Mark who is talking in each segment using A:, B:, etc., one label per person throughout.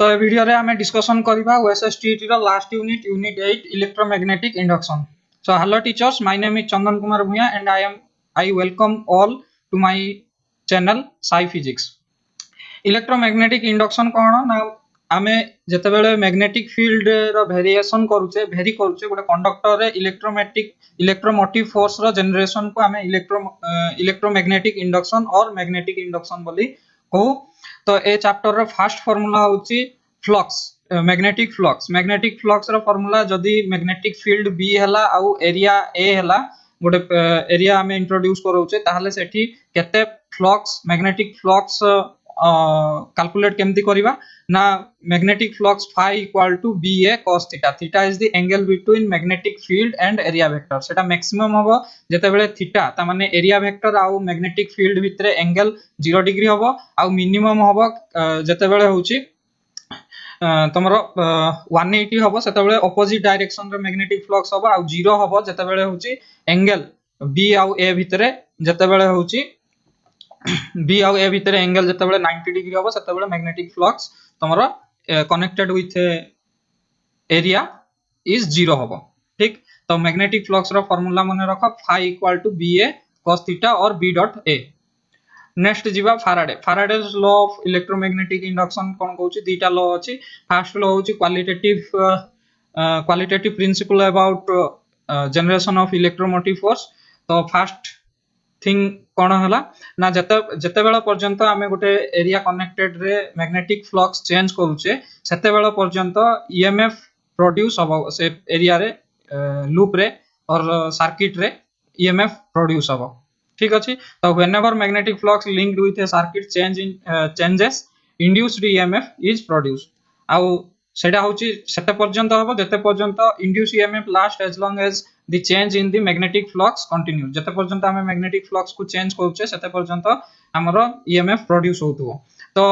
A: तो ए वीडियो रे हमें डिस्कशन करबा ओएसएसटीटी रो last unit unit 8 electromagnetic induction. So hello teachers, my name is Chandan Kumar Bhuya and I welcome all to my channel Sci Physics। Electromagnetic induction कोन ना आमे जते बेले मैग्नेटिक फील्ड रो वेरिएशन करूचे वेरी करूचे गोटे कंडक्टर रे इलेक्ट्रोमोटिव फोर्स रो जनरेशन को आमे इलेक्ट्रोमैग्नेटिक इंडक्शन और मैग्नेटिक इंडक्शन बोली कहू। तो ए चैप्टर रो फर्स्ट फार्मूला होची फ्लक्स मैग्नेटिक फ्लक्स रो फार्मूला जदी मैग्नेटिक फील्ड बी हला आउ एरिया ए हला गोटे एरिया हमें इंट्रोड्यूस करूचे ताहले सेठी केते फ्लक्स मैग्नेटिक फ्लक्स कैलकुलेट केमती करिबा ना magnetic flux phi equal to ba cos theta. Theta is the angle between magnetic field and area vector. सेटा मैक्सिमम होबो जते बेले थीटा ता माने एरिया वेक्टर आउ मैग्नेटिक फील्ड भितरे एंगल 0 डिग्री होबो आउ मिनिमम होबो जते बेले होची तमरो 180 होबो सेते बेले ऑपोजिट डायरेक्शन रे मैग्नेटिक फ्लक्स होबो आउ 0 होबो जते बेले होची एंगल b आउ a भितरे जते बेले होची b आउ a भितरे एंगल जते बेले 90 डिग्री होबो सेते बेले मैग्नेटिक फ्लक्स तमरो कनेक्टेड विथ एरिया इज 0 होबो। ठीक, तो मैग्नेटिक फ्लक्स रो फार्मूला माने रखो phi equal to ba cos theta और b डॉट a। नेक्स्ट जीवा Faraday's law of electromagnetic induction कोन कहूची दीटा लॉ अछि। फर्स्ट लॉ होची qualitative principle about generation of electromotive force. तो फर्स्ट थिंग कोन हला ना जते बेला पर्यंत हमें गोटे एरिया कनेक्टेड रे मैग्नेटिक फ्लक्स चेंज करूचे सेते बेला पर्यंत ईएमएफ प्रोड्यूस होबो से एरिया रे लूप रे और सर्किट रे ईएमएफ प्रोड्यूस होबो। ठीक अछि, तो whenever magnetic flux linked with a circuit changes induced EMF is produced. आउ सेटा होची सेते पर्यंत होबो जते पर्यंत induce EMF last as long as the change in the magnetic flux continue. जते पर्यंत हमें मैग्नेटिक फ्लक्स को चेंज करूचे सेते पर्यंत हमरो ईएमएफ प्रोड्यूस होतबो। तो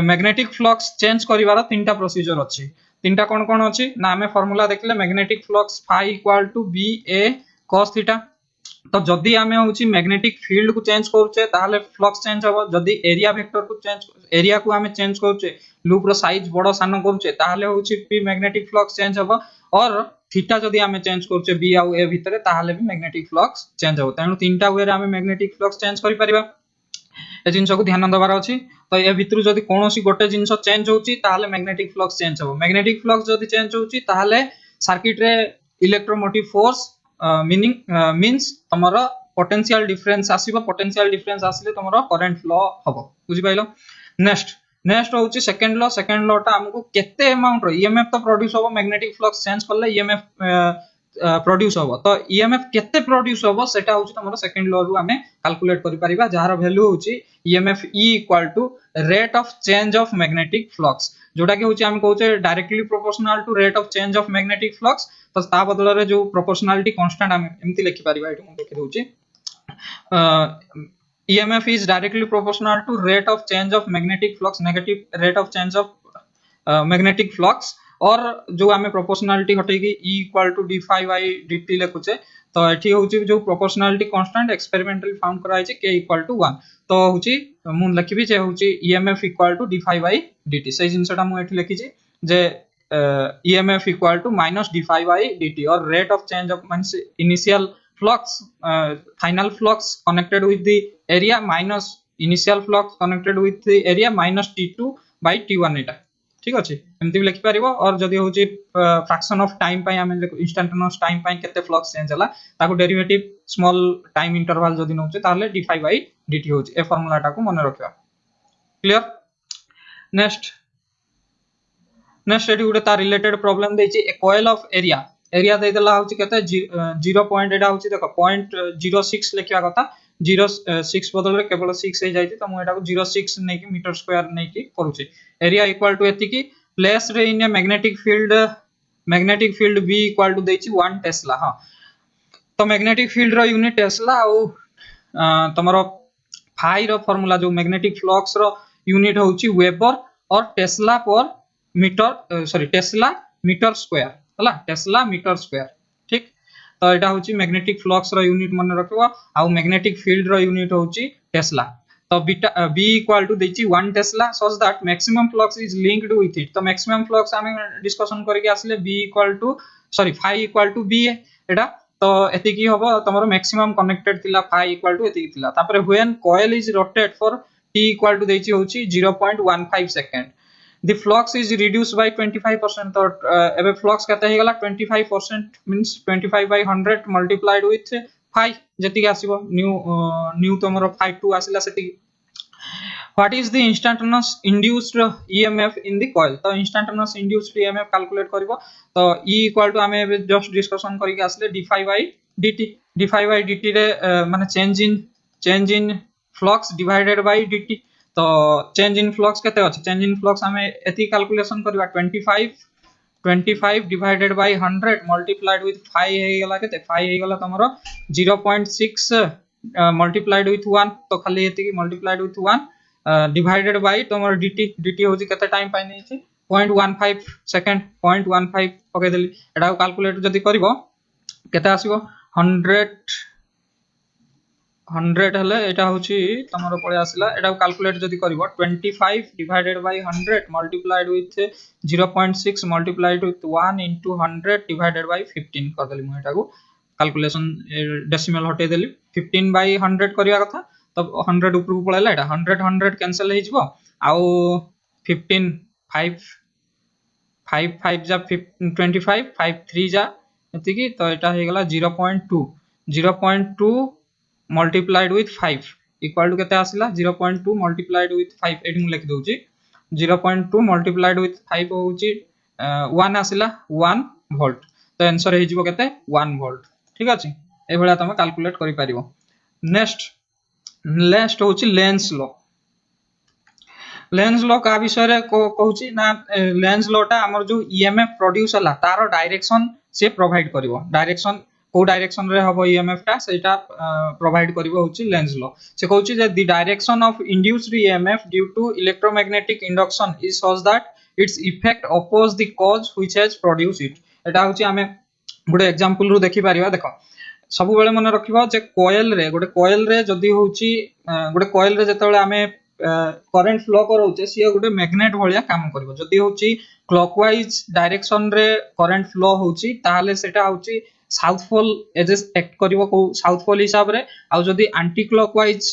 A: मैग्नेटिक फ्लक्स चेंज करिवार तीनटा प्रोसीजर अछि। तीनटा कोन अछि ना हमें फार्मूला देखले magnetic flux phi equal to ba cos theta. तो जदी हमें होची मैग्नेटिक फील्ड को चेंज करूचे ताहले फ्लक्स चेंज होबो। जदी एरिया वेक्टर को चेंज एरिया को हमें चेंज करूचे लूप रो साइज बडो सानो करूचे ताहले होची p मैग्नेटिक फ्लक्स चेंज होबो और थीटा जदी हमें चेंज करूचे b आउ a भितरे ताहले भी मैग्नेटिक फ्लक्स चेंज होबो। तेनु तीनटा वे रे हमें मैग्नेटिक फ्लक्स चेंज करि परिबा। ए जिंस को ध्यान दबार अछि। तो ए भितरु जदी कोनोसी गोटे जिंस चेंज होची ताहले मैग्नेटिक फ्लक्स चेंज होबो। मैग्नेटिक फ्लक्स जदी चेंज होची ताहले सर्किट रे इलेक्ट्रोमोटिव फोर्स मींस तमरो पोटेंशियल डिफरेंस आसीबो। पोटेंशियल डिफरेंस आसीले तमरो करंट फ्लो होबो। बुझि पाइलो। नेक्स्ट होची सेकंड लॉ ता हमको केते अमाउंट रो ईएमएफ तो प्रोड्यूस होबो मैग्नेटिक फ्लक्स चेंज करले ईएमएफ प्रोड्यूस होबो। तो ईएमएफ केते प्रोड्यूस होबो सेटा होची तमरो सेकंड लॉ रु हमें कैलकुलेट करि परिबा जार वैल्यू होची EMF E equal to rate of change of magnetic flux जोटा कि होची हम कहउचे directly proportional to rate of change of magnetic flux. तो ता बदल रे जो प्रोपोर्शनलिटी कांस्टेंट हम एम्ति लिखि परिबा एटु हम लिखि दोची EMF is directly proportional to rate of change of magnetic flux negative rate of change of magnetic flux और जो हमें प्रोपोर्शनलिटी हटेगी E equal to d phi by dt लिखुचे। तो एठी होची जो प्रोपोर्शनलिटी कांस्टेंट एक्सपेरिमेंटली फाउंड करा है k इक्वल टू 1। तो होची मु लिखिबी जे होची EMF equal to d phi by dt से जिंसटा मु एठी लिखि जे EMF equal to minus d phi by dt और rate of change of means initial flux final flux connected with the area minus initial flux connected with the area minus t2 by t1 एटा। ठीक अछि, एमति भी लिखि परिबो। और जदी होची fraction of time पय हमें इंस्टेंटेनियस टाइम पय केते फ्लक्स चेंज हला ताको डेरिवेटिव स्मॉल टाइम इंटरवल जदी नउचे ताले d phi by dt होची। ए फार्मूला टा को मने रखिबा। क्लियर। नेक्स्ट एटी गुटे ता रिलेटेड प्रॉब्लम देछि ए कॉइल ऑफ एरिया दे देला होची केते 0 पॉइंट एटा होची देखो 0.06 लिखिया कथा 06 बदल रे केवल 6 हे जायति। तो मु एटा को 06 नै कि मीटर स्क्वायर नै कि करूची। एरिया इक्वल टू एति कि प्लेस रे in a magnetic field v equal to देछि 1 टेस्ला। हां, तो मैग्नेटिक फील्ड रो यूनिट टेस्ला आउ तमरो phi रो फार्मूला जो मैग्नेटिक फ्लक्स रो यूनिट होची वेबर और tesla per metre tesla metre square हला टेस्ला मीटर स्क्वायर। ठीक, तो एटा होची मैग्नेटिक फ्लक्स रो यूनिट मन रखबो आउ मैग्नेटिक फील्ड रो यूनिट होची टेस्ला। तो बीटा b इक्वल टू देछि 1 tesla such that maximum flux is linked with it तो मैक्सिमम फ्लक्स आमे डिस्कशन करके आसले b equal to sorry phi equal to b एटा तो एति की होबो तमरो मैक्सिमम कनेक्टेड थिला phi इक्वल टू एति थिला तापरे when coil is rotate for t equal to देछि होछि 0.15 second the flux is reduced by 25% तो एबे flux कते हे गला 25% means 25 by 100 multiplied with phi जति आसीबो न्यू तमरो phi 2 आसीला सेति what is the instantaneous induced emf in the coil तो instantaneous induced emf calculate करबो तो e equal to हमें जस्ट डिस्कशन करके आसले d phi by dt रे माने change in flux divided by dt तो चेंज इन फ्लक्स केते अछि चेंज इन फ्लक्स हमें एथि कैलकुलेशन करबा 25 डिवाइडेड बाय 100 मल्टीप्लाइड विथ 5 हे गेला केते 5 हे गेला तमरो 0.6 मल्टीप्लाइड विथ 1 तो खाली एति की मल्टीप्लाइड विथ 1 डिवाइडेड बाय तमरो dt होछि केते टाइम पाइ नै छी 0.15 सेकंड 0.15 पके देली एटा कैलकुलेट जदी करबो केते आसीबो 100 हले एटा होछि तमरो पळे आसिला एटा कैलकुलेट जदी करबो 25 divided by 100 multiplied with 0.6 multiplied with 1 into 100 divided by 15 कर देली मु एटा को कैलकुलेशन डेसिमल हटे देली 15 बाय 100 करिया कथा तब 100 ऊपर को पळैला एटा 100 कैंसिल हे जिवो आउ 15 5 5 जा 25 5 3 जा एति की तो एटा हे गेला 0.2 multiplied with 5 equal to केते आसिला 0.2 multiplied with 5 एडी मु लिख दोची 0.2 multiplied with 5 होची 1 आसिला 1 वोल्ट तो आंसर हे जिवो केते 1 वोल्ट ठीक अछि ए भला तमे कैलकुलेट करि परिबो नेक्स्ट होची लेंस लॉ का विषय रे कहूची ना लेंस लॉ टा हमर जो ईएमएफ प्रोड्यूस हला तारो डायरेक्शन से प्रोवाइड करिवो डायरेक्शन को डायरेक्शन रे हबो ईएमएफ टा सेटा प्रोवाइड करिवो होची लेंस लॉ से कहूची जे the direction of induced EMF due to electromagnetic induction is such that its effect oppose the cause which has produce it एटा होची हमें गुडे एग्जांपल रु देखि परिबा देखो सब बेले मन रखिबो जे गोटे कॉइल रे जदी होची गुडे कॉइल रे जतबेले हमें करंट फ्लो करोचे सी गुटे मैग्नेट भलिया काम करबो जदी होची क्लॉकवाइज डायरेक्शन रे करंट फ्लो होची ताहाले सेटा होची साउथ पोल एजेस एक्ट करिवो को साउथ पोल हिसाब रे आ जदी एंटी क्लॉकवाइज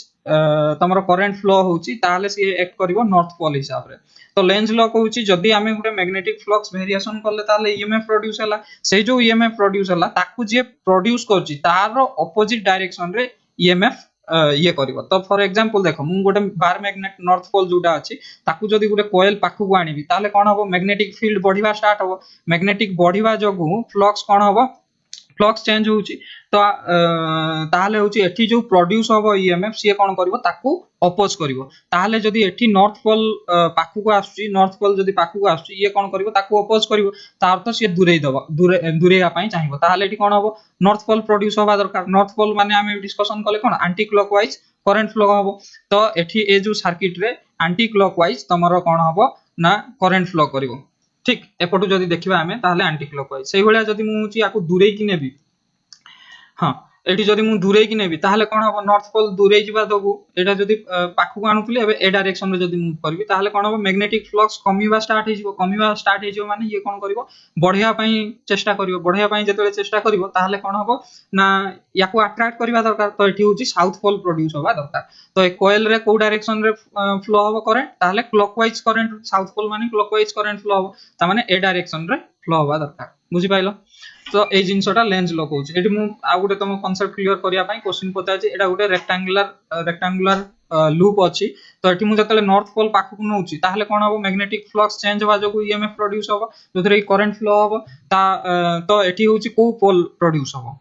A: तमरो करंट फ्लो होची ताहाले सी एक्ट करिवो नॉर्थ पोल हिसाब रे तो लेंज लॉ कहूची जदी हमें गुटे मैग्नेटिक फ्लक्स वेरिएशन करले ताहाले ईएमएफ प्रोड्यूस हला से जो ईएमएफ प्रोड्यूस हला ताकू जे प्रोड्यूस करची तार ऑपोजिट डायरेक्शन रे ईएमएफ ये करिवो तो फॉर एग्जांपल देखो मु गोटे बार मैग्नेट नॉर्थ पोल जोटा अछि ताकू जदी गुटे कॉइल पाखु को आनिबी ताले कोन हबो मैग्नेटिक फील्ड बढ़िबा स्टार्ट हबो मैग्नेटिक बढ़िबा जगु फ्लक्स कोन हबो फ्लक्स चेंज होउची तो ताहाले होउची एठी जो प्रोड्यूस हबो ईएमएफ सी कोन करिवो ताकू अपोज करिवो ताहाले जदी एठी नॉर्थ पोल पाखु को आछी नॉर्थ पोल जदी पाखु को आछी ये कोन करिवो ताकू अपोज करिवो तार तो सी दूरेई दबो दूरेया पई चाहिबो ताहाले एठी कोन हबो नॉर्थ पोल प्रोड्यूस होबा दरकार नॉर्थ पोल माने हमें डिस्कशन कले कोन एंटी क्लॉकवाइज करंट फ्लो हबो तो एठी ए जो सर्किट रे एंटी क्लॉकवाइज तमरो कोन हबो ना करंट फ्लो करिवो ठीक एपटू जदी देखिबा हमें ताहाले एंटी क्लॉकवाइज सेही भलिया जदी मु ची आकू दूरेई कि नेबी हां एठी जदी मु दूरेई कि नेबी ताहाले कोन हबो नॉर्थ पोल दूरेई जिबा दगु एटा जदी पाखु आनुतली एबे ए डायरेक्शन रे जदी मु करबी ताहाले कोन हबो मैग्नेटिक फ्लक्स कमिबा स्टार्ट हे जिवो माने ये कोन करिवो बढ़िया पई चेष्टा करिवो बढ़िया पई जेतले चेष्टा करिवो ताहाले कोन हबो ना याकू अट्रैक्ट करबा दरकार तो एठी होची साउथ पोल प्रोड्यूस होबा दरकार तो ए कॉइल रे को डायरेक्शन रे फ्लो हबो करंट ताहाले क्लॉकवाइज करंट साउथ पोल माने क्लॉकवाइज करंट फ्लो हबो ता माने ए डायरेक्शन रे फ्लो होबा दरकार बुझी पाइलो तो ए जिंसटा लेंस लॉ कहूची एठी मु आ गुटे तम कांसेप्ट क्लियर करिया पई क्वेश्चन पताची एटा गुटे रेक्टेंगुलर लूप अछि तो एठी मु जतले नॉर्थ पोल पाखु को नउची ताहले कोन हबो मैग्नेटिक फ्लक्स चेंज होबा जको ईएमएफ प्रोड्यूस हबो जोथरे करंट फ्लो हबो ता तो एठी होची को पोल प्रोड्यूस हबो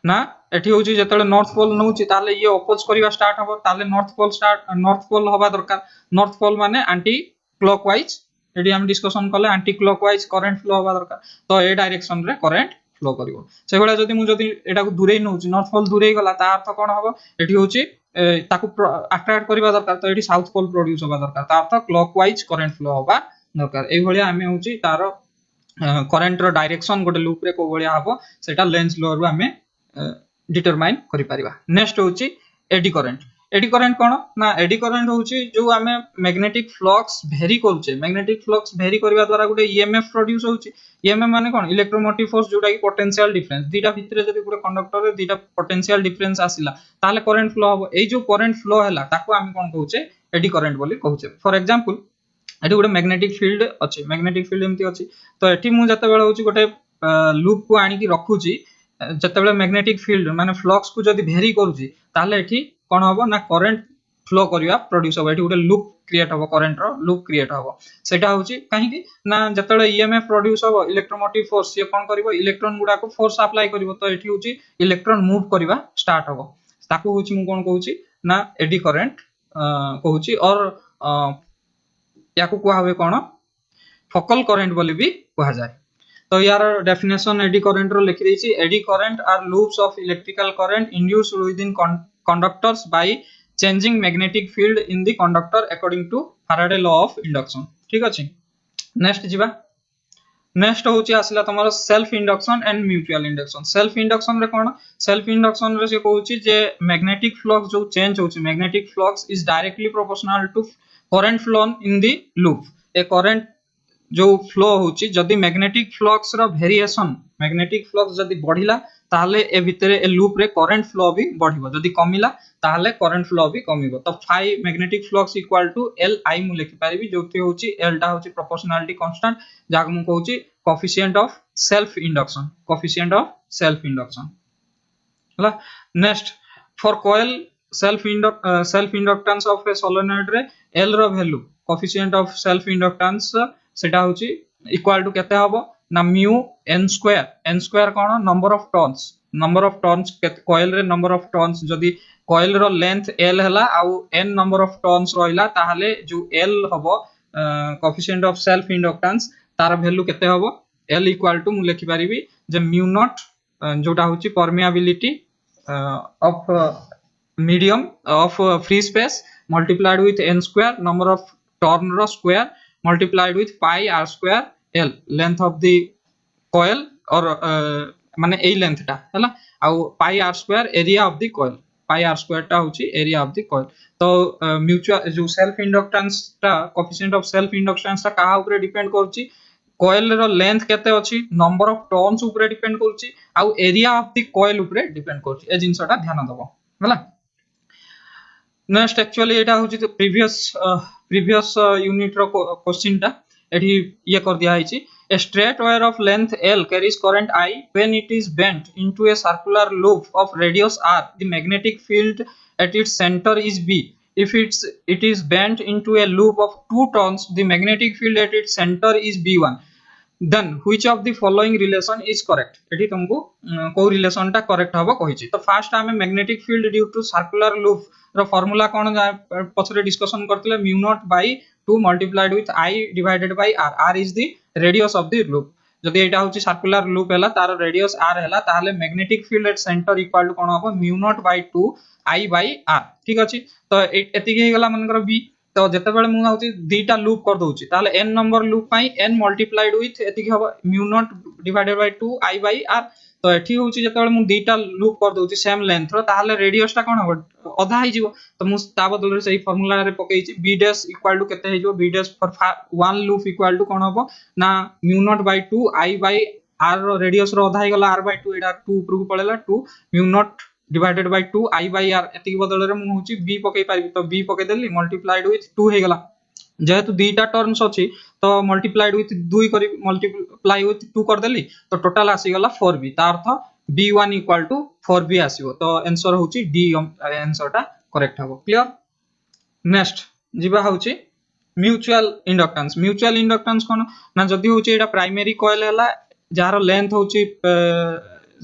A: ना एठी होची जतले नॉर्थ पोल नउची ताहले ये अपोज करिवा स्टार्ट हबो ताहले नॉर्थ पोल होबा दरकार नॉर्थ पोल माने एंटी क्लॉकवाइज एडी हम डिस्कशन करले एंटी क्लॉकवाइज करंट फ्लो होबा दरकार तो ए डायरेक्शन रे करंट फ्लो करिवो से बेला जदी मु जदी एटा को दूरेई नउची नॉर्थ पोल दूरेई गला ता अर्थ कोन हबो एठी होची ताकू अट्रैक्ट करिवा दरकार तो एठी साउथ पोल प्रोड्यूस होबा दरकार ता अर्थ क्लॉकवाइज करंट फ्लो होबा दरकार एई भलिया हमें होची तारो करंट रो डायरेक्शन गोटे लूप रे को भलिया हबो सेटा लेंस लॉ रु हमें डिटरमाइन करि परिबा नेक्स्ट होची एडी एडी करंट कोन ना एडी करंट होची जो आमे मैग्नेटिक फ्लक्स वेरी करछे मैग्नेटिक फ्लक्स वेरी करबा द्वारा गुटे ईएमएफ प्रोड्यूस होची ईएमएफ माने कोन इलेक्ट्रोमोटिव फोर्स जोटा कि पोटेंशियल डिफरेंस दीटा भितरे जदी गुटे कंडक्टर रे दीटा पोटेंशियल डिफरेंस आसिला ताले करंट फ्लो हो एई जो करंट फ्लो हला ताको आमे कोन कहूचे एडी करंट बोली कहूचे फॉर एग्जांपल एटी गोटे मैग्नेटिक फील्ड अछि मैग्नेटिक फील्ड एमती अछि तो एटी मु जते बेला होची गोटे लूप को आनी की रखुची जते बेला मैग्नेटिक फील्ड माने फ्लक्स को जदी वेरी करूची ताले एटी कोन होबो ना करंट फ्लो करिया प्रोड्यूस होबो एटी गोटे लूप क्रिएट होबो करंट रो लूप क्रिएट होबो सेटा होची काहे की ना जते बेला ईएमएफ प्रोड्यूस होबो इलेक्ट्रोमोटिव फोर्स ये कोन करिवो इलेक्ट्रॉन गुडा को फोर्स अप्लाई करिवो तो एटी होची इलेक्ट्रॉन मूव करिवा स्टार्ट होबो ताको होची मु कोन कहूची ना एडी करंट कहूची और याको कुआ हुए कोन फोकल करंट बोली भी कहा जाए तो यार डेफिनेशन एडी करंट रो लिखि देछि eddy current are loops of electrical current induced within conductors by changing magnetic field in the conductor according to Faraday law of induction ठीक अछि नेक्स्ट जिबा नेक्स्ट होची आसिला तमरो self induction and mutual induction self induction रे कोन self induction रे से कहूची जे मैग्नेटिक फ्लक्स जो चेंज होची magnetic flux is directly proportional to current flow in the loop ए करंट जो फ्लो होची जदी मैग्नेटिक फ्लक्स रो वेरिएशन मैग्नेटिक फ्लक्स जदी बढ़िला ताले ए भितरे ए लूप रे करंट फ्लो भी बढ़िबो जदी कमिला ताले करंट फ्लो भी कमिबो तो phi magnetic flux equal to L I मु लिखि पारिबी जोथि होची एल टा होची प्रोपोर्शनलिटी कांस्टेंट जाक मु कहूची कोएफिशिएंट ऑफ सेल्फ इंडक्शन हला next for coil self inductance of a solenoid रे एल रो value coefficient of self inductance सेटा होची इक्वल टू केते हबो ना म्यू n स्क्वायर कोन नंबर ऑफ टर्न्स कॉइल रे नंबर ऑफ टर्न्स जदी कॉइल रो लेंथ l हला आ n नंबर ऑफ टर्न्स रहिला ताहाले जो l हबो कोएफिशिएंट ऑफ सेल्फ इंडक्टेंस तार वैल्यू केते हबो l इक्वल टू मु लिखि पारिबी जे म्यू नॉट जोटा होची permeability of medium of free space multiplied with n square number of turn रो square multiplied with pi r square l length of the coil or माने ए length टा हला आ pi r square area of the coil pi r square टा होची area of the coil तो mutual जो self inductance टा coefficient of self inductance टा कहा ऊपर डिपेंड करची coil रो लेंथ केते अछि नंबर ऑफ टर्न्स ऊपर डिपेंड करची आ एरिया ऑफ द coil ऊपर डिपेंड करची ए जिंसटा ध्यान दबो हला नेक्स्ट एक्चुअली एटा होची तो प्रीवियस यूनिट रो क्वेश्चन टा एठी ये कर दिया हिची a straight wire of length l carries current I when it is bent into a circular loop of radius r the magnetic field at its center is b if it is bent into a loop of 2 turns the magnetic field at its center is b1 then which of the following relation is correct एठी तुमको को relation टा correct हबो कहिची तो first हमें magnetic field due to circular loop रो formula कोन पछरे डिस्कशन करथिले mu naught by 2 multiplied with i divided by r r is the radius of the loop जदी एटा होची सर्कुलर लूप हला तार रेडियस r हला ताले magnetic field at centre equal to कोन हबो mu naught by 2 i by r ठीक अछि तो एतिकी हे गला मनकर b तो जते बेले मु होची दीटा लूप कर दोची ताले n नंबर लूप पाई n मल्टीप्लाइड विथ एतिकी हबो mu naught divided by 2 i by r तो एठी होची जते बेले मु दीटा लूप कर दोची सेम लेंथ रो ताले रेडियस टा कोन हबो अधा ही जीवो तो मु ता बदल रे सही फार्मूला रे पकेइची b डैश इक्वल टू केते हे जीवो b dash for one loop equal to कोन हबो ना mu naught by 2 i by r रो रेडियस रो अधा ही गला r बाय 2 एटा 2 ऊपर को पळेला 2 mu naught divided by 2 i by r एतिकी बदल रे मु होची b पकेइ पारिबी तो b पके देली मल्टीप्लाइड विथ 2 हे गला जेहेतु दीटा टर्म्स अछि तो मल्टीप्लाइड विथ 2 करी मल्टीप्लाई विथ 2 कर देली तो टोटल आसी गला 4b ता अर्थ b1 इक्वल टू 4b आसीबो तो आंसर होची d आंसर टा करेक्ट हबो क्लियर नेक्स्ट जिबा होची म्यूचुअल इंडक्टेंस कोन ना जदी होची एटा प्राइमरी कॉइल हला जार लेंथ होची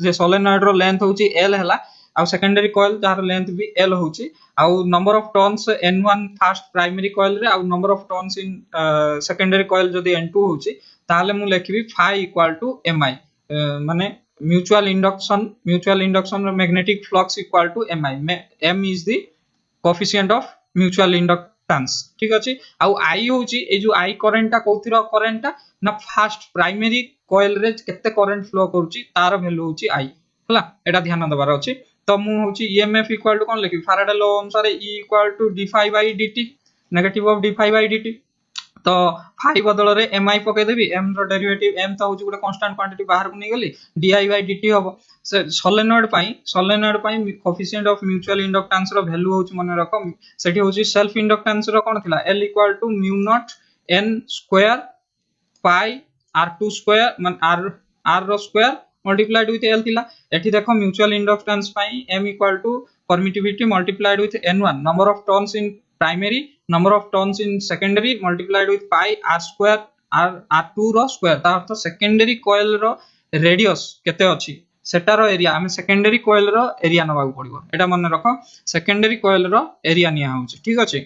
A: जे सोलेनॉइड रो लेंथ होची l हला आ सेकेंडरी कॉइल जार लेंथ भी l होची आ number of turns n1 first primary coil रे आ number of turns in secondary coil जदी n2 होची ताले मु लेखिबी phi इक्वल टू mi माने mutual induction row magnetic flux equal to mi m is the coefficient of mutual inductance ठीक अछि आ i होची ए जो i करंट ता कोथिरो करंट ता ना फर्स्ट प्राइमरी कॉइल रे केते करंट फ्लो करूची तार वैल्यू होची i हला एटा ध्यान दबार अछि तो मु होची ईएमएफ इक्वल टू कोन लिखि फैराडे लॉ अनुसार E equal to d∅/dt negative of d∅/dt तो फाइ बदल रे mi पके देबी m रो डेरिवेटिव m तो होची गुटे कांस्टेंट क्वांटिटी बाहर को नै गली di/dt हबो से सोलेनोइड पई कोएफिशिएंट ऑफ म्यूचुअल इंडक्टेंस रो वैल्यू होची मन रखो सेठी होची सेल्फ इंडक्टेंस रो कोन थिला L equal to mu naught n square pi r2 square मान r रो स्क्वायर मल्टीप्लाइड विथ L थिला एठी देखो म्यूचुअल इंडक्टेंस पई m equal to permittivity multiplied with n1 number of turns in primary number of turns in secondary multiplied with pi r square r2 row square ता अर्थ secondary coil रो radius केते अछि सेटार area हमें secondary coil रो area नबा पड़िबो एटा मन रखो secondary coil रो area निया होउची ठीक अछि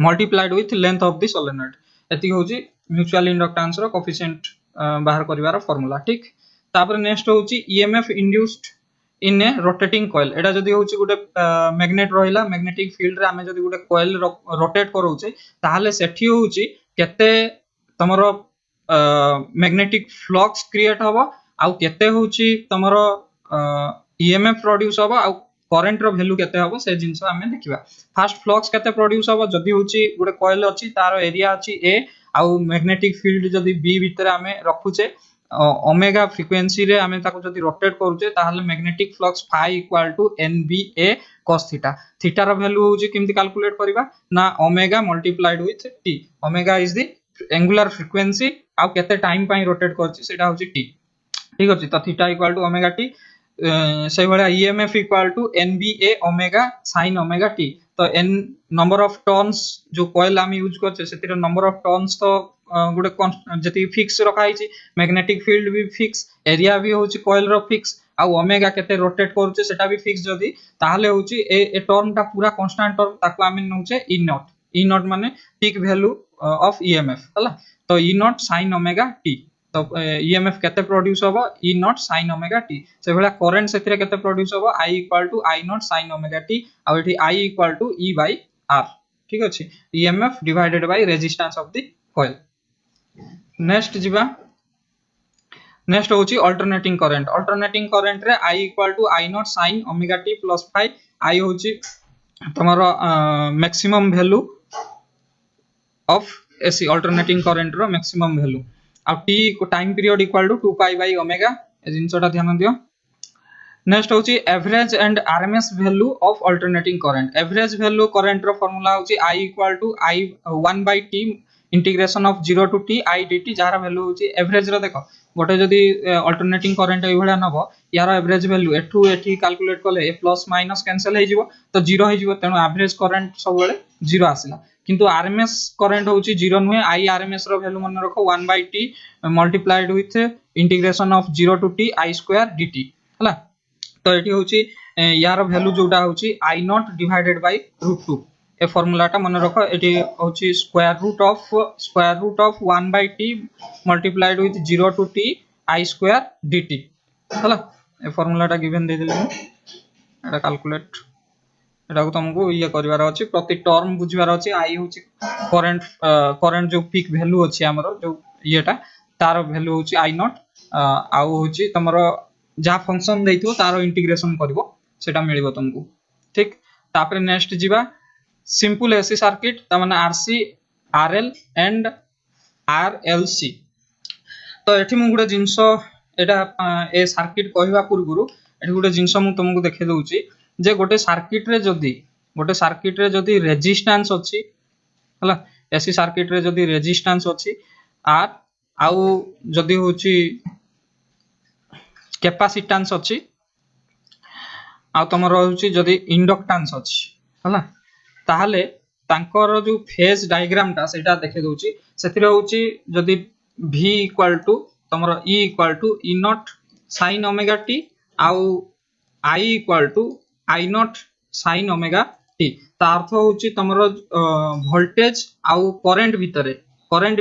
A: multiplied with length of the solenoid एति होउची म्यूचुअल इंडक्टेंस रो कोएफिशिएंट बाहर करिवार फार्मूला ठीक तापर नेक्स्ट होउची EMF induced in A rotating coil एटा जदी होउची गुटे मैग्नेट रहिला मैग्नेटिक फील्ड रे हमें जदी गुटे कॉइल रोटेट करूचे ताहाले सेठी होउची केते तमरो मैग्नेटिक फ्लक्स क्रिएट हबो आउ केते होउची तमरो ईएमएफ प्रोड्यूस हबो आउ करंट रो वैल्यू केते हबो से जिंस हमें देखिबा फर्स्ट फ्लक्स केते प्रोड्यूस हबो जदी होउची गुटे कॉइल अछि तारो एरिया अछि a आउ मैग्नेटिक फील्ड जदी b भीतर हमें रखुचे ओमेगा फ्रीक्वेंसी रे हमें ताको जदी रोटेट करूचे ताहाले magnetic flux phi equal to nba cos theta theta रो वैल्यू होउची किमति कैलकुलेट करबा ना omega multiplied with t omega is the angular frequency आ केते टाइम पई रोटेट करची सेटा होउची t ठीक अछि त theta equal to omega t से भला EMF equal to nba omega sin omega t तो n नंबर ऑफ टर्न्स जो कॉइल हम यूज करछे सेतिर नंबर ऑफ टर्न्स तो गुटे जति फिक्स रखा हिची मैग्नेटिक फील्ड भी फिक्स एरिया भी होची कॉइल रो फिक्स आ ओमेगा केते रोटेट करछे सेटा भी फिक्स जदी ताहाले होची ए टर्म ता पूरा कांस्टेंट टर्म ताको हम नउचे e नॉट माने पीक वैल्यू ऑफ ईएमएफ हला तो e naught sin omega t तो ईएमएफ केते प्रोड्यूस होबो e naught sin omega t से भला करंट सेतिरे केते प्रोड्यूस होबो I equal to I naught sin omega t आ एठी I equal to E by R ठीक अछि EMF divided by resistance of the coil next जिबा नेक्स्ट होची अल्टरनेटिंग करंट रे I equal to I naught sin omega t plus 5 I होची तमरो maximum value of AC alternating current रो maximum value आ t को time period equal to 2 pi by omega ए जिंसोटा ध्यान दियो नेक्स्ट होची average and RMS value of alternating current average value current रो फार्मूला होची I equal to I 1 by t integration of 0 to t I dt जार value होची average रो देखो गोटे जदी अल्टरनेटिंग करंट ए भला नबो यार एवरेज वैल्यू एठू एठी कैलकुलेट करले ए प्लस माइनस कैंसिल हे जिवो तो 0 हे जिवो तेनो एवरेज करंट सब बेले 0 आसिला किंतु आरएमएस करंट होची 0 नुहे I आरएमएस रो वैल्यू मन रखो 1 by t multiplied with integration of 0 to t I square dt हला तो एठी होची यार वैल्यू जोटा होची I नॉट डिवाइडेड बाय √2 ए फार्मूला टा मन रखो एठी होची square root of 1 by t multiplied with 0 to t I square dt हला ए फार्मूला टा गिवन दे देले एटा कैलकुलेट एटा को तुमको ये करिवार अछि प्रति टर्म बुझिवार अछि I होची करंट जो पीक वैल्यू अछि हमरो जो येटा तार वैल्यू होची I नॉट आ होची तमरो जा फंक्शन देइथो तार इंटीग्रेशन करबो सेटा मिलिबो तुमको ठीक तापर नेक्स्ट जिबा सिंपल एसी सर्किट त माने आरसी आरएल एंड आरएलसी तो एठी मु गुडे जिंसो एटा ए सर्किट कहबा पूर्वरु एठी गुडे जिंसो मु तुमको देखे दउची जे गोटे सर्किट रे जदी रेजिस्टेंस अछि हला एसी सर्किट रे जदी रेजिस्टेंस अछि आर आउ जदी होची कैपेसिटेंस अछि आ तमरो होची जदी इंडक्टेंस अछि हला ताहाले तांकर जो फेज डायग्राम ता सेटा देखे दउची सेतिरे होची जदी v इक्वल टू तमरो e equal to e naught sin omega t आउ I equal to I naught sin omega t ता अर्थ होची तमरो वोल्टेज आउ करंट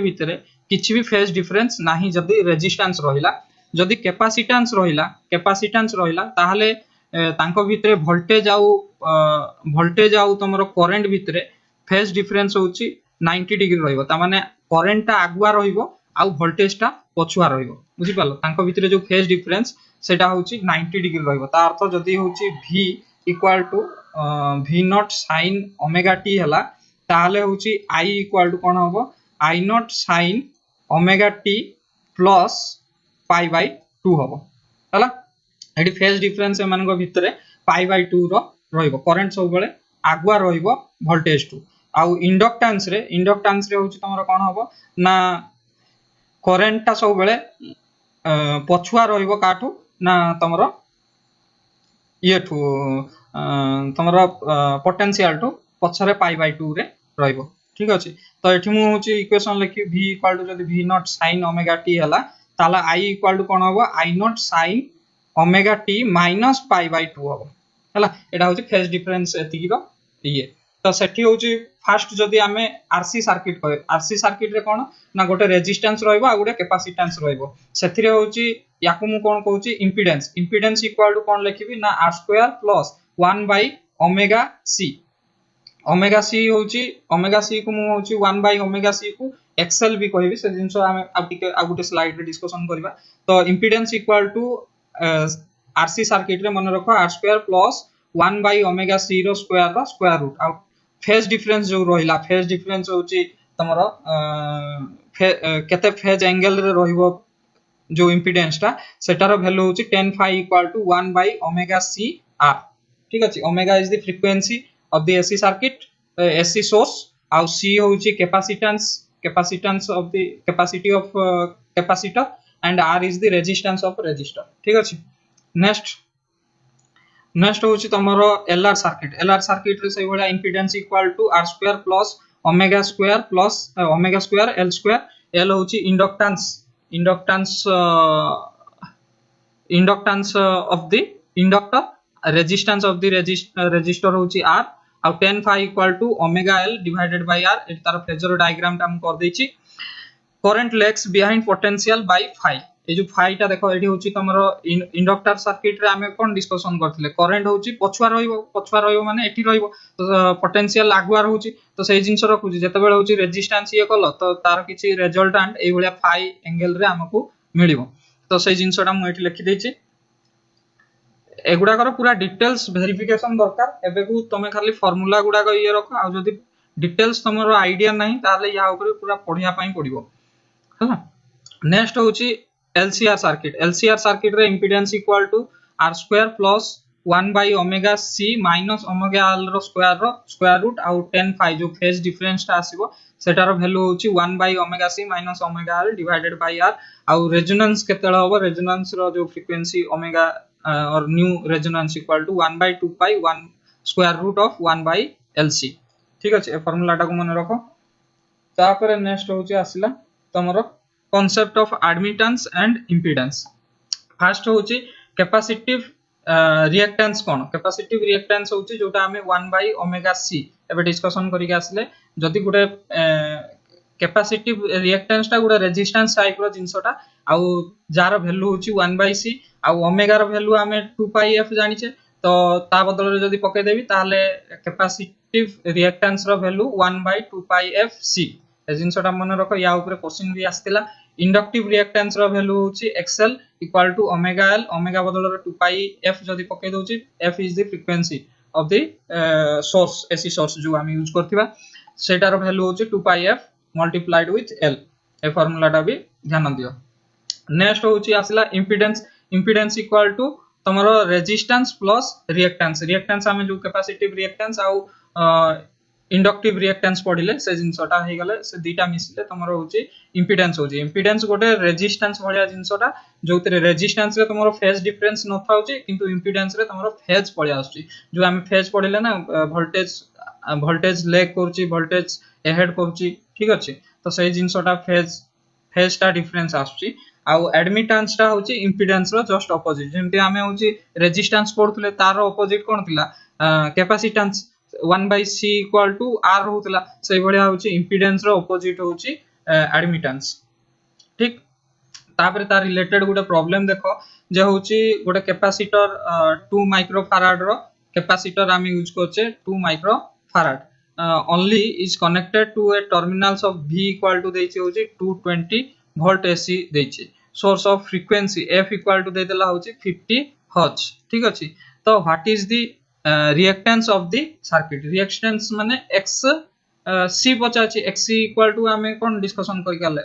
A: भितरे किछि भी फेज डिफरेंस नाही जदी रेजिस्टेंस रहिला जदी कैपेसिटेंस रहिला ताहाले तांको भितरे वोल्टेज आउ तमरो करंट भितरे फेज डिफरेंस होची 90 डिग्री रहइबो ता माने करंट ता आगुआ रहइबो आउ वोल्टेज ता पछुआ रहइबो बुझि पालो तांको भितरे जो फेज डिफरेंस सेटा होची 90 डिग्री रहइबो ता अर्थ जदी होची v equal to v naught sin omega t हला ताहले होची I इक्वल टू कोन होबो I naught sin omega t plus pi by 2 होबो हला एडी फेज डिफरेंस एमानको भितरे पाई बाय 2 रो रहइबो करंट सब बेले आगुआ रहइबो वोल्टेज टू आउ इंडक्टेंस रे होची तमरो कोन होबो ना करंट ता सब बेले पछुआ रहइबो काठू ना तमरो ये ठू तमरो पोटेंशियल टू पछरे पाई बाय 2 रे रहइबो ठीक अछि तो एठी मु होची इक्वेशन लिखि v इक्वल टू जदी v naught sin omega t हला ताला I इक्वल टू कोन होबो I naught sin omega t minus pi by 2 होबो हला एटा होची फेज डिफरेंस एतिकी रो ये तो सेठी होची फास्ट जदी आमे RC सर्किट कहे RC सर्किट रे कोन ना गोटे रेजिस्टेंस रहइबो आ गोटे कैपेसिटेंस रहइबो सेथिरे होची याकू मु कोन कहूची इंपीडेंस इक्वल टू कोन लिखिबी ना r square plus 1 bye omega c omega c को मु होची 1 बाय ओमेगा c को एक्सएल भी कहबी से जिंसो आमे आ गोटे स्लाइड रे डिस्कशन करबा तो impedance equal to RC circuit रे मन रखो r square plus 1 bye omega c रो स्क्वायर रूट आउट फेज डिफरेंस जो रहिला फेज डिफरेंस होची तमरो केते फेज एंगल रे रहिबो जो इंपीडेंस ता सेटार वैल्यू होची tan phi equal to 1 bye omega c r ठीक अछि omega is the frequency of the AC circuit AC source आउ c होची capacitance of the capacity of capacitor and r is the resistance of resistor ठीक अछि next होची तमरो LR circuit रे सही बडा impedance equal to r square plus omega square l square l होची inductance of the inductor resistance of the resistor होची r आ tan phi equal to omega l divided by r एट तार phasor diagram टा हम कर देछि current lags behind potential by phi ए जो phi टा देखो एठी होची तमरो इंडक्टर सर्किट रे हमें कोन डिस्कशन करथिले करंट होची पछुआ रहिबो माने एठी रहिबो तो पोटेंशियल आगुआ होची तो सेही जिंस रखुची जते बेले होची रेजिस्टेंस ये कलो तो तार किछि रिजल्टेंट एई भलिया phi एंगल रे हमकु मिलिबो तो सेही जिंसटा मु एठी लिखि देछि एगुडा पूरा डिटेल्स वेरिफिकेशन दरकार एबे को तमे खाली फार्मूला गुडा को ये रखो आ जदी डिटेल्स तमरो आईडिया नाही ताले या ऊपर पूरा पढिया पई पडिबो हला नेक्स्ट होची LCR सर्किट रे impedance equal to r square plus 1 bye omega c minus omega l रो स्क्वायर रूट आउ tan phi जो फेज डिफरेंस ता आसीबो सेटार वैल्यू होची 1 bye omega c minus omega l divided by r आउ रेजोनेंस केतेला होबो रेजोनेंस रो जो फ्रीक्वेंसी ओमेगा और न्यू resonance equal to 1 by 2 pi 1 square root of 1 by LC ठीक अछि ए फार्मूला टा को मन रखो तापर नेक्स्ट होची आसिला तमरो concept of admittance and impedance first होची कैपेसिटिव रिएक्टेंस कोन कैपेसिटिव रिएक्टेंस होची जोटा हमें 1 by ओमेगा c एबे डिस्कशन करिक आसले जदी गुटे कैपेसिटिव रिएक्टेंस टा गुटे रेजिस्टेंस टाइप रो जिंसटा आउ जार वैल्यू होची 1 by c आ ओमेगा रो वैल्यू हमें 2 pi f जानिचे तो ता बदल रे जदी पके देबी ताले कैपेसिटिव रिएक्टेंस रो value 1 by 2 pi f c ए जिंसटा मन रखो या ऊपर क्वेश्चन भी आस्तिला इंडक्टिव रिएक्टेंस रो वैल्यू होची xl equal to omega l omega बदल रे 2 pi f जदी पके दोची f is the frequency of the source AC source जो हम यूज करथिबा सेटार वैल्यू होची 2 pi f multiplied with l ए फार्मूला टा भी ध्यान दियो नेक्स्ट होची आसला इंपीडेंस इक्वल टू तमरो रेजिस्टेंस प्लस रिएक्टेंस हमें जो कैपेसिटिव रिएक्टेंस आउ इंडक्टिव रिएक्टेंस पढिले से जिंसटा हे गले से दीटा मिसले तमरो होची इंपीडेंस गोटे रेजिस्टेंस भलिया जिंसटा जोतरे रेजिस्टेंस रे तमरो फेज डिफरेंस न थाउची किंतु इंपीडेंस रे तमरो फेज पळि आछी जो हम फेज पढिले ना वोल्टेज लैग करची वोल्टेज अहेड करची ठीक अछि तो सही जिंसटा फेज ता डिफरेंस आछी आउ एडमिटेंस ता होची इंपीडेंस रो जस्ट ऑपोजिट जेमति हमें होची रेजिस्टेंस पढुले तार ऑपोजिट कोन थिला capacitance 1 by c equal to r होतला सही बढिया होची इंपीडेंस रो ऑपोजिट होची एडमिटेंस ठीक तापर तार रिलेटेड गुटे प्रॉब्लम देखो जे होची गुटे कैपेसिटर 2 माइक्रोफैराड रो कैपेसिटर हम यूज करछे 2 microfarad only is connected to a terminals of v equal to देछि होची 220 volt AC देछि source of frequency f equal to देदेला होची 50 hertz ठीक अछि तो what is the reactance of the circuit reactance माने x c पचाची x इक्वल टू हमें कोन डिस्कशन करि गले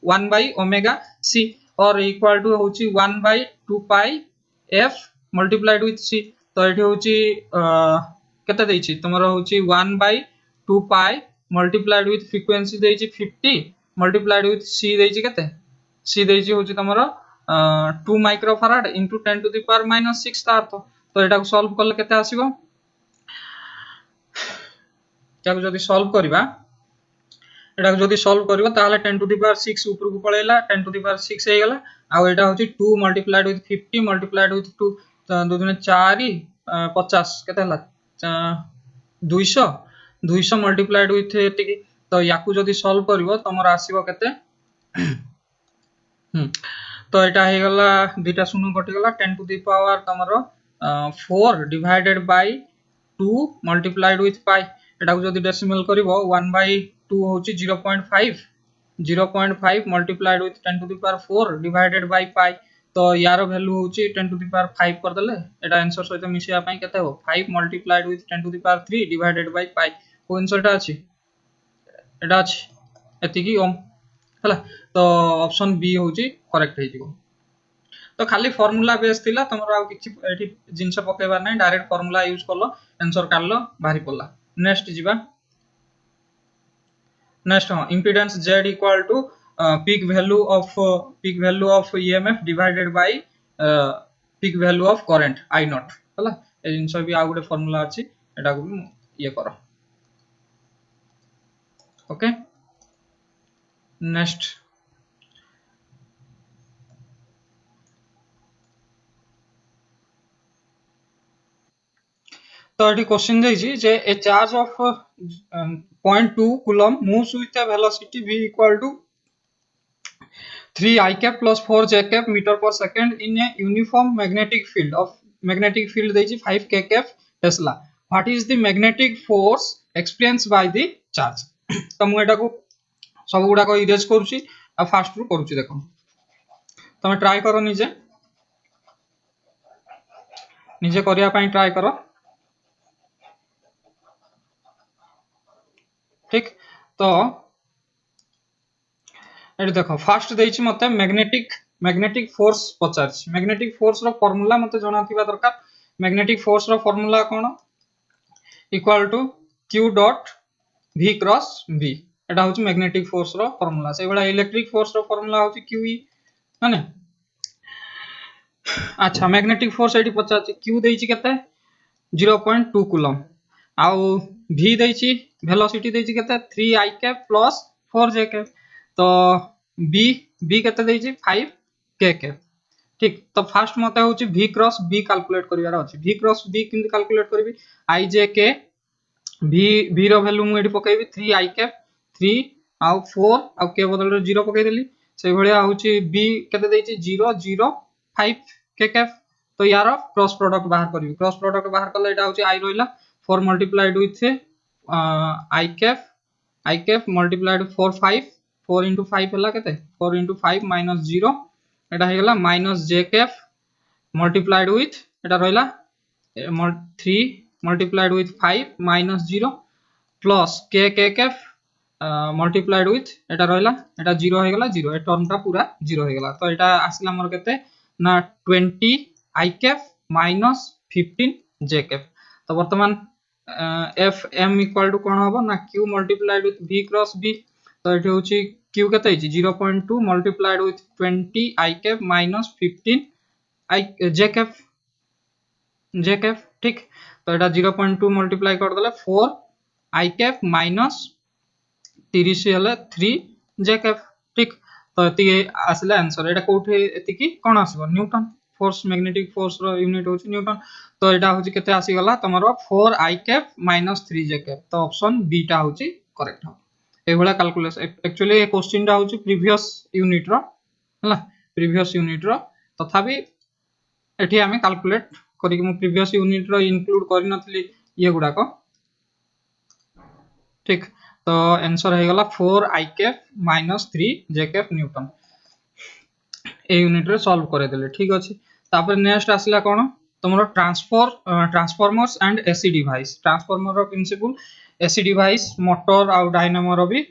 A: 1 by ओमेगा c और इक्वल टू होची 1 by 2 pi f multiplied with c तो एठी होची केते देछि तमरो होची 1 by 2 pi multiplied with frequency देछि 50 मल्टीप्लाइड विथ c देछि केते c देछि होची तमरो 2 microfarad into 10 to the power minus 6 ता तो एटा को सॉल्व करले केते आसीबो क्या जदी सॉल्व करबा एटा जदी सॉल्व करबा ताले 10 to the power 6 ऊपर को पळेला 10 to the power 6 हे गेला आ एटा होची 2 मल्टीप्लाइड विथ 50 मल्टीप्लाइड विथ 2 2 दुने 4 50 केते हला 200 200 मल्टीप्लाइड विथ एटिकी तो याकू जदी सॉल्व करबो तमर आसीबो केते तो एटा हे गला दुटा शून्य कटि गला 10 to the power तमरो 4 divided by 2 multiplied with pi एटा को जदी डेसिमल करिवो 1 by 2 होची 0.5 0.5 multiplied with 10 to the power 4 divided by pi तो यार वैल्यू होची 10 to the power 5 कर देले एटा आंसर सहित मिसिया पई केते हो 5 multiplied with 10 to the power 3 divided by pi को आंसरटा अछि एटा अछि एतिकी ओम हला तो ऑप्शन बी होची करेक्ट हे जिवो तो खाली फार्मूला बेस थिला तमरो आ किछि एठी जिंस पकेबा नै डायरेक्ट फार्मूला यूज करलो आंसर काढलो बाहरी पडला नेक्स्ट जिबा next impedance z equal to peak value of EMF divided by peak value of current I naught हला ए जिंस भी आ गुटे फार्मूला अछि एटा को ये करो ओके नेक्स्ट तो ये क्वेश्चन देखिए जे a charge of 0.2 coulomb moves with a velocity v equal to 3 I cap plus 4 j cap meter per second in a uniform magnetic field देखिए 5 k cap tesla what is the magnetic force experienced by the charge तो मु एटा को सब गुडा को erase करूची आ fast रू करूची देखो तमे ट्राई करो निजे करिया पई ट्राई करो ठीक तो एटी देखो फास्ट देछि मते मैग्नेटिक फोर्स पचारछि मैग्नेटिक फोर्स रो फार्मूला मते जणाथिबा दरकार मैग्नेटिक फोर्स रो फार्मूला कोन equal to q dot v cross v एटा होछि मैग्नेटिक फोर्स रो फार्मूला से बडा इलेक्ट्रिक फोर्स रो फार्मूला होछि qe माने अच्छा मैग्नेटिक फोर्स एटी पचारछि q देछि केते 0.2 कूलम आउ v देछि वेलोसिटी देछि केते 3 I cap plus 4 j cap तो b केते देछि 5 k कैप ठीक तो फास्ट मते होछि v क्रॉस b कैलकुलेट करिवार अछि v क्रॉस b किंतु कैलकुलेट करबी I j k v रो वैल्यू मु एडी पकेबी 3 I कैप 3 आउ 4 आउ k बदल 0 पके देली से भलिया होछि b केते देछि 0 0 5 k कैप तो यार क्रॉस प्रोडक्ट बाहर करबी क्रॉस प्रोडक्ट बाहर करले एटा होछि I रोइला 4 multiplied with I cap multiplied 4 5 4 into 5 हला केते 4 into 5 minus 0 एटा हे गला minus j cap multiplied with एटा रहला 3 multiplied with 5 minus 0 plus k cap multiplied with एटा रहला एटा 0 हे गला 0 ए टर्मटा पूरा 0 हे गला तो एटा आसला मोर केते ना 20 I cap minus 15 j cap तो वर्तमान f m equal to कोन होबो ना q multiplied with v cross b तो एठी होची q केते हिची 0.2 multiplied with 20 I cap minus 15 I j cap ठीक तो एटा 0.2 मल्टीप्लाई कर देले 4 I cap minus 30 हले 3 j cap ठीक तो एती आसले आंसर एटा कोठे एती की कोन आसीबो न्यूटन फोर्स मैग्नेटिक फोर्स रो यूनिट होची न्यूटन तो एटा होची केते आसी गला तमरो 4 I cap minus 3 j cap तो ऑप्शन बी टा होची करेक्ट हो ए भला कैलकुलेशन एक्चुअली ए क्वेश्चन टा होची प्रीवियस यूनिट रो हला प्रीवियस यूनिट रो तथापि एठी हमें कैलकुलेट करी कि मु प्रीवियस यूनिट रो इंक्लूड करि नथली ये गुडा को ठीक तो आंसर हे गला 4 I cap minus 3 j cap newton ए यूनिट रे सॉल्व करे देले ठीक अछि तापर नेक्स्ट आसला कोन तुमरो transformers and AC device transformer रो प्रिंसिपल एसी डिवाइस मोटर आउ डायनामो रो भी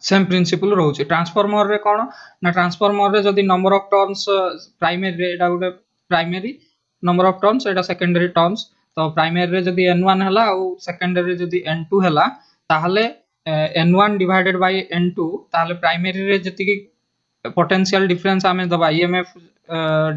A: सेम प्रिंसिपल रोचे ट्रांसफॉर्मर रे कोन ना ट्रांसफॉर्मर रे जदी नंबर ऑफ टर्न्स प्राइमरी रे एटा गोटे primary number of turns Etah secondary turns तो प्राइमरी रे जदी n1 हला और सेकेंडरी रे जदी n2 हला ताहले n1 डिवाइडेड बाय n2 ताहले प्राइमरी रे जति पोटेंशियल डिफरेंस आमे दबा ईएमएफ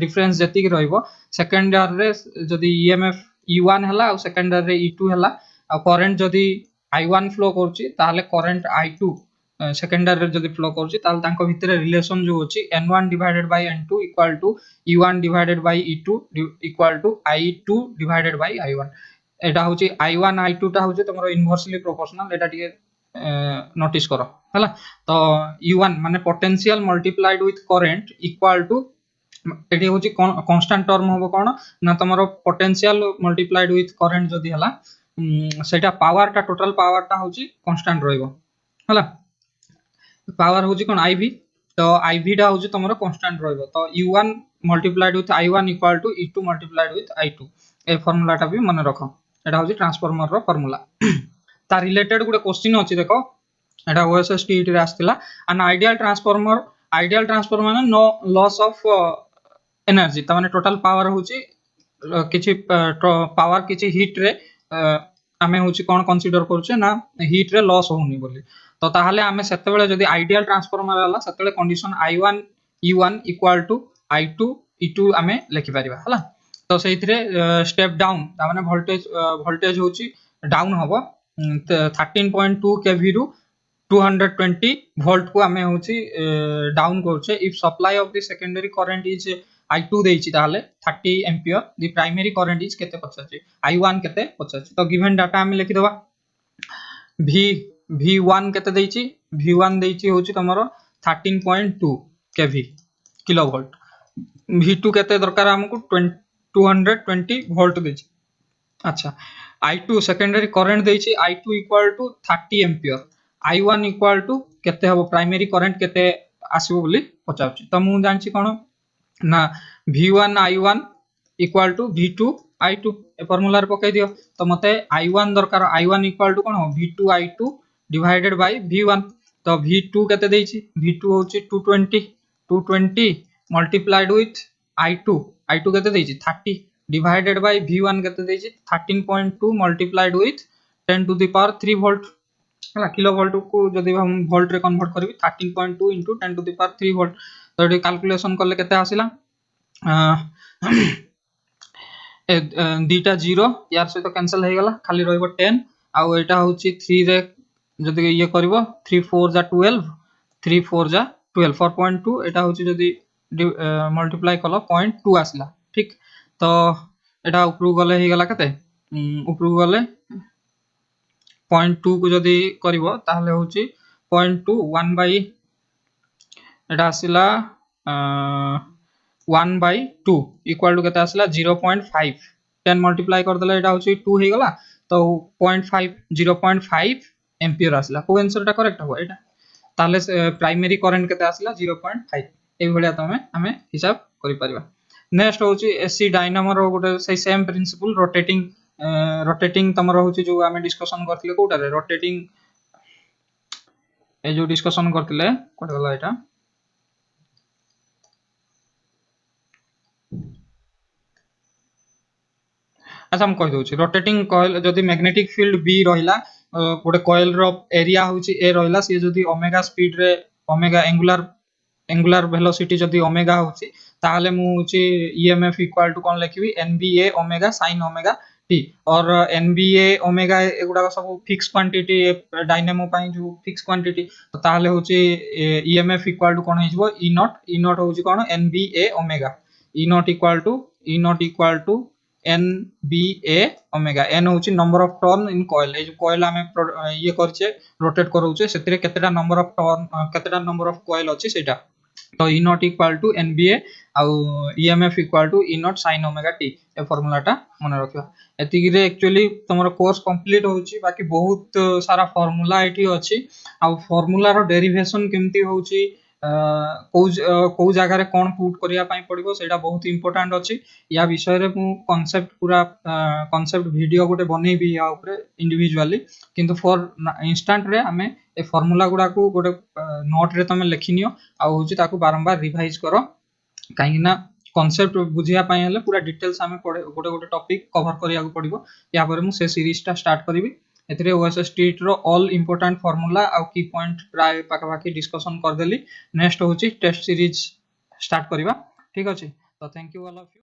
A: डिफरेंस जति की रहइबो सेकेंडरी रे जदी ईएमएफ E1 हला और सेकेंडरी रे E2 हला और करंट जदी I1 फ्लो करछि ताहले करंट I2 सेकेंडरी रे जदी फ्लो करछि ताहले तांको भितरे रिलेशन जो अछि n1 divided by n2 equal to E1 divided by E2 equal to I2 divided by I1 एटा होछि I1 I2 टा होछि तमरो इनवर्सली प्रोपोर्शनल एटा टिके नोटिस करो हला तो U1 माने potential multiplied with current equal to एटी होछि कांस्टेंट टर्म होबो कोन ना तमरो पोटेंशियल मल्टीप्लाइड विथ करंट जदी हला सेटा पावर टा टोटल पावर टा होछि कांस्टेंट रहइबो हला पावर होछि कोन IV तो IV टा होछि तमरो कांस्टेंट रहइबो तो U1 multiplied with I1 equal to E2 multiplied with I2 ए फार्मूला टा भी मन रखो एटा होछि ट्रांसफार्मर रो फार्मूला ता रिलेटेड गुटे क्वेश्चन अछि देखो एटा OSS TET रे आस्तिला एन आइडियल ट्रांसफार्मर माने नो लॉस ऑफ एनर्जी त माने टोटल पावर होछि किछि पावर किछि हीट रे आमे होछि कोन कंसीडर करछे ना हीट रे लॉस होउनी बोली तो ताहले आमे सेते बेले जदी आइडियल ट्रांसफार्मर हला सेते बेले condition I1 E1 equal to I2 E2 आमे लिखि परिबा हला तो सेइथरे स्टेप डाउन त माने वोल्टेज होछि डाउन होबो 13.2 kV रु 220 वोल्ट को आमे होछि डाउन करछे if supply of the secondary current is I2 देछि ताहले 30 ampere the primary current is केते पछाछि I1 केते पछाछि तो गिवन डाटा आमे लिखि देबा V1 केते देछि V1 देछि होछि तमरो 13.2 kV किलो वोल्ट V2 केते दरकार हमकु 220 वोल्ट देछि अच्छा I2 सेकेंडरी करंट देछि I2 equal to 30 ampere I1 equal to केते हबो प्राइमरी करंट केते आसीबो बोली पचाउछि त मु जानछि कोन ना V1 I1 equal to V2 I2 ए फार्मूला रे पकाई दियो तो मते I1 दरकार I1 इक्वल टू कोन हो V2 I2 divided bye V1 तो V2 केते देछि V2 होछि 220 मल्टीप्लाइड विथ I2 केते देछि 30 डिवाइडेड बाय V1 केते देछि 13.2 multiplied with 10 to the power 3 volt हला किलो वोल्ट को जदी हम वोल्ट रे कन्वर्ट करबी 13.2 into 10 to the power 3 volt तो एटी कैलकुलेशन करले केते आसिला दीटा 0 यार से तो कैंसिल हे गला खाली रहइबो 10 आ एटा होची 3 रे जदी ये करबो 3 4 जा 12 3 4 जा 12 4.2 एटा होची जदी मल्टीप्लाई कलो 0.2 आसिला ठीक तो एटा ऊपर गले हे गला केते ऊपर गले 0.2 को जदी करबो ताहले होची 0.2 1 bye Etah आसिला 1 bye 2 equal to केते आसिला 0.5 10 मल्टीप्लाई कर देले एटा होची 2 हे गला तो 0.5 एम्पियर आसिला को आंसर टा करेक्ट हो एटा ताहले प्राइमरी करंट केते आसिला 0.5 ए भलिया तमे हमें हिसाब करि परिबा नेक्स्ट होची एसी डायनामो रो गोटे से सेम प्रिंसिपल रोटेटिंग तमर होची जो हमें डिस्कशन करथिले कोटा रे रोटेटिंग ए जो डिस्कशन करथिले कोट गला एटा अच्छा हम कहि दोछि रोटेटिंग कॉइल जदी मैग्नेटिक फील्ड B रहिला गोटे कॉइल रो एरिया होची A रहिला से जदी ओमेगा स्पीड रे ओमेगा एंगुलर वेलोसिटी जदी ओमेगा होची ताहले मु होची EMF इक्वल टू कोन लिखबी NBA omega sin omega T और NBA ओमेगा एगुडा सब फिक्स क्वांटिटी डायनामो पई जो फिक्स क्वांटिटी तो ताहले होची EMF इक्वल टू कोन हिजबो E नॉट होची कोन NBA omega E naught equal to NBA omega n होची number of turn in coil ए जो कॉइल हमें ये करछे रोटेट करूचे सेतिरे केतेटा नंबर ऑफ टर्न केतेटा नंबर ऑफ कॉइल अछि सेटा तो E naught equal to NBA आउ EMF equal to E naught sin omega T ए फार्मूला टा मन रखियो एतिकी रे एक्चुअली तमरो कोर्स कंप्लीट होची बाकी बहुत सारा फार्मूला एठी अछि आउ फार्मूला रो डेरिवेशन केमती होची କୋଉ ଜାଗାରେ कौन पुट करिया पई पड़िबो सेटा बहुत इंपोर्टेंट अछि या विषय रे मु कांसेप्ट पूरा कांसेप्ट वीडियो गोटे बनेबी या ऊपर इंडिविजुअली किंतु फॉर इंस्टेंट रे हमें ए फार्मूला गुडा को गोटे नोट रे तमे लिखिनियो आ होची ताकू बारंबार रिवाइज करो काहे ना कांसेप्ट बुझिया पई हले पूरा डिटेल्स हमें पड़े गोटे गोटे टॉपिक कवर करिया को पड़िबो या पर मु से सीरीज टा स्टार्ट करबी एथरे ओएसएसटी रो ऑल इंपोर्टेंट फार्मूला आ की पॉइंट प्राय पाखा डिस्कशन कर देली नेक्स्ट होची टेस्ट सीरीज स्टार्ट करबा ठीक अछि तो thank you all of you.